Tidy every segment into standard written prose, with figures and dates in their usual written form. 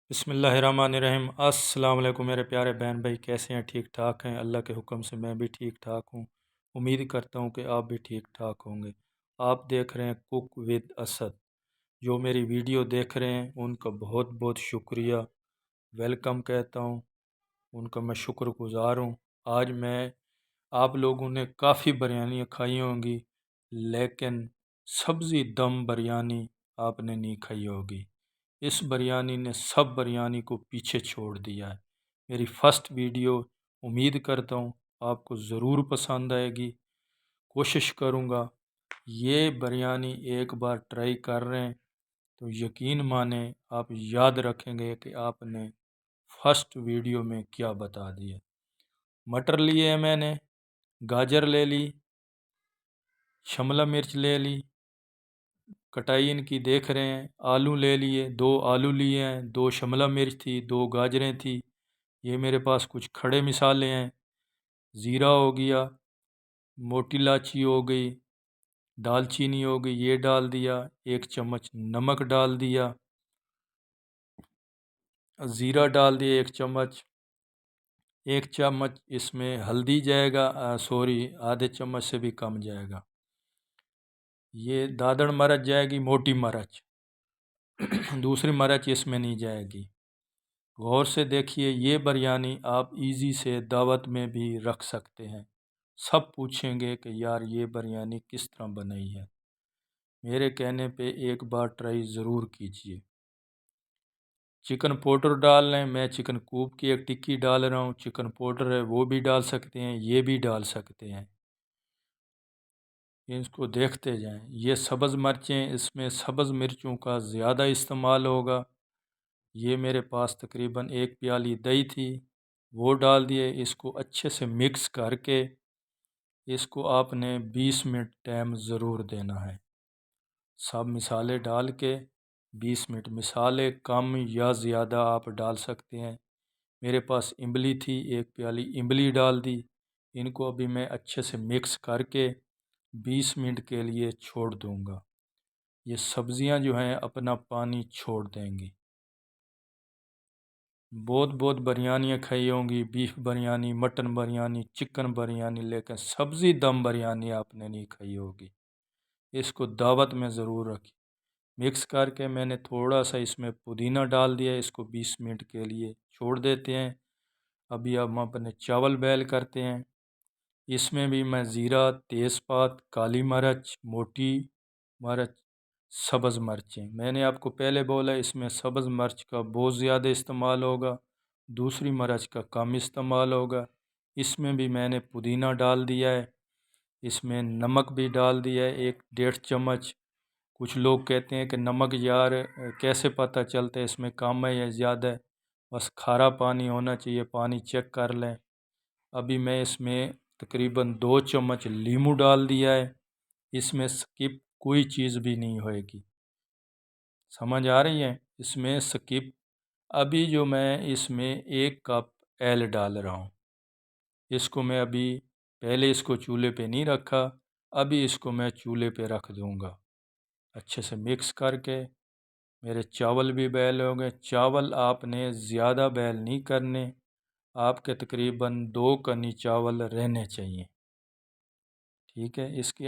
बिस्मिल्लाहिर्रहमानिर्रहीम। अस्सलाम वालेकुम मेरे प्यारे बहन भाई, कैसे हैं? ठीक ठाक हैं? अल्लाह के हुक्म से मैं भी ठीक ठाक हूँ। उम्मीद करता हूँ कि आप भी ठीक ठाक होंगे। आप देख रहे हैं कुक विद असद। जो मेरी वीडियो देख रहे हैं उनका बहुत बहुत शुक्रिया, वेलकम कहता हूँ। उनका मैं शुक्रगुज़ार हूँ। आज मैं आप लोगों ने काफ़ी बिरयानियाँ खाई होंगी, लेकिन सब्ज़ी दम बिरयानी आपने नहीं खाई होगी। इस बिरयानी ने सब बिरयानी को पीछे छोड़ दिया है। मेरी फर्स्ट वीडियो, उम्मीद करता हूँ आपको ज़रूर पसंद आएगी। कोशिश करूँगा, ये बिरयानी एक बार ट्राई कर रहे हैं तो यकीन माने आप याद रखेंगे कि आपने फर्स्ट वीडियो में क्या बता दिया। मटर लिए हैं मैंने, गाजर ले ली, शिमला मिर्च ले ली, कटाई इनकी देख रहे हैं। आलू ले लिए, 2 आलू लिए हैं, 2 शिमला मिर्च थी, 2 गाजरें थी। ये मेरे पास कुछ खड़े मिसाले हैं। ज़ीरा हो गया, मोटी इलायची हो गई, दालचीनी हो गई, ये डाल दिया। 1 चम्मच नमक डाल दिया, ज़ीरा डाल दिया 1 चम्मच। 1 चम्मच इसमें हल्दी जाएगा, सॉरी, आधे चम्मच से भी कम जाएगा। ये दादड़ मिर्च जाएगी, मोटी मिर्च। दूसरी मिर्च इसमें नहीं जाएगी। गौर से देखिए, ये बिरयानी आप इजी से दावत में भी रख सकते हैं। सब पूछेंगे कि यार ये बिरयानी किस तरह बनाई है। मेरे कहने पे एक बार ट्राई ज़रूर कीजिए। चिकन पाउडर डाल लें। मैं चिकन कूब की एक टिक्की डाल रहा हूँ। चिकन पाउडर है वो भी डाल सकते हैं, ये भी डाल सकते हैं। इसको देखते जाएं। ये सब्ज़ मिर्चें, इसमें सब्ज़ मिर्चों का ज़्यादा इस्तेमाल होगा। ये मेरे पास तकरीबन 1 प्याली दही थी, वो डाल दिए। इसको अच्छे से मिक्स करके इसको आपने 20 मिनट टाइम ज़रूर देना है। सब मिसाले डाल के 20 मिनट, मिसाले कम या ज़्यादा आप डाल सकते हैं। मेरे पास इमली थी, 1 प्याली इमली डाल दी। इनको अभी मैं अच्छे से मिक्स करके 20 मिनट के लिए छोड़ दूंगा। ये सब्ज़ियां जो हैं अपना पानी छोड़ देंगी। बहुत बहुत बिरयानियाँ खाई होंगी, beef biryani, mutton biryani, chicken biryani, लेकिन सब्ज़ी दम बिरयानी आपने नहीं खाई होगी। इसको दावत में ज़रूर रखिए। मिक्स करके मैंने थोड़ा सा इसमें पुदीना डाल दिया। इसको 20 मिनट के लिए छोड़ देते हैं। अभी अब हम अपने चावल बॉयल करते हैं। इसमें भी मैं ज़ीरा, तेज़पात, काली मिर्च, मोटी मिर्च, सब्ज़ मिर्चें, मैंने आपको पहले बोला इसमें सब्ज़ मिर्च का बहुत ज़्यादा इस्तेमाल होगा, दूसरी मिर्च का कम इस्तेमाल होगा। इसमें भी मैंने पुदीना डाल दिया है। इसमें नमक भी डाल दिया है, 1 डेढ़ चम्मच। कुछ लोग कहते हैं कि नमक यार कैसे पता चलता है इसमें कम है या ज़्यादा है, बस खारा पानी होना चाहिए, पानी चेक कर लें। अभी मैं इसमें तकरीबन 2 चम्मच लीमू डाल दिया है। इसमें स्किप कोई चीज़ भी नहीं होएगी। समझ आ रही है? इसमें स्किप। अभी जो मैं इसमें 1 कप एल डाल रहा हूँ। इसको मैं अभी, पहले इसको चूल्हे पे नहीं रखा, अभी इसको मैं चूल्हे पे रख दूँगा। अच्छे से मिक्स करके मेरे चावल भी बॉयल हो गए। चावल आपने ज़्यादा बॉयल नहीं करने, आपके तकरीबन 2 कनी चावल रहने चाहिए। ठीक है, इसकी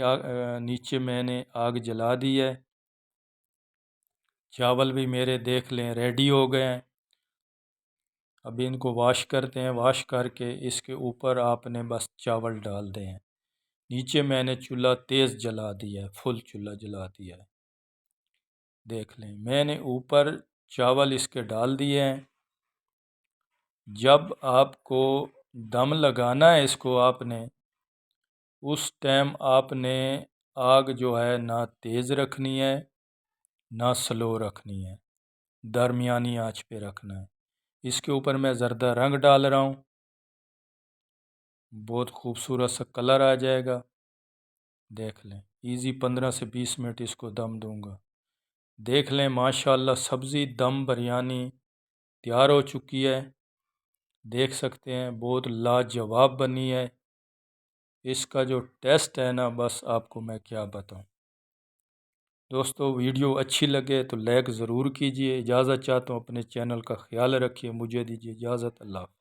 नीचे मैंने आग जला दी है। चावल भी मेरे देख लें रेडी हो गए हैं। अभी इनको वॉश करते हैं। वॉश करके इसके ऊपर आपने बस चावल डाल दें। नीचे मैंने चूल्हा तेज़ जला दिया है, फुल चूल्हा जला दिया है। देख लें, मैंने ऊपर चावल इसके डाल दिए हैं। जब आपको दम लगाना है इसको आपने, उस टाइम आपने आग जो है ना तेज़ रखनी है ना स्लो रखनी है, दरमियानी आंच पे रखना है। इसके ऊपर मैं ज़र्दा रंग डाल रहा हूँ, बहुत खूबसूरत सा कलर आ जाएगा। देख लें, इजी 15 से 20 मिनट इसको दम दूंगा। देख लें, माशाल्लाह सब्ज़ी दम बिरयानी तैयार हो चुकी है। देख सकते हैं बहुत लाजवाब बनी है। इसका जो टेस्ट है ना, बस आपको मैं क्या बताऊं। दोस्तों वीडियो अच्छी लगे तो लाइक ज़रूर कीजिए। इजाज़त चाहता हूँ, अपने चैनल का ख्याल रखिए। मुझे दीजिए इजाज़त। अल्लाह हाफ़िज़।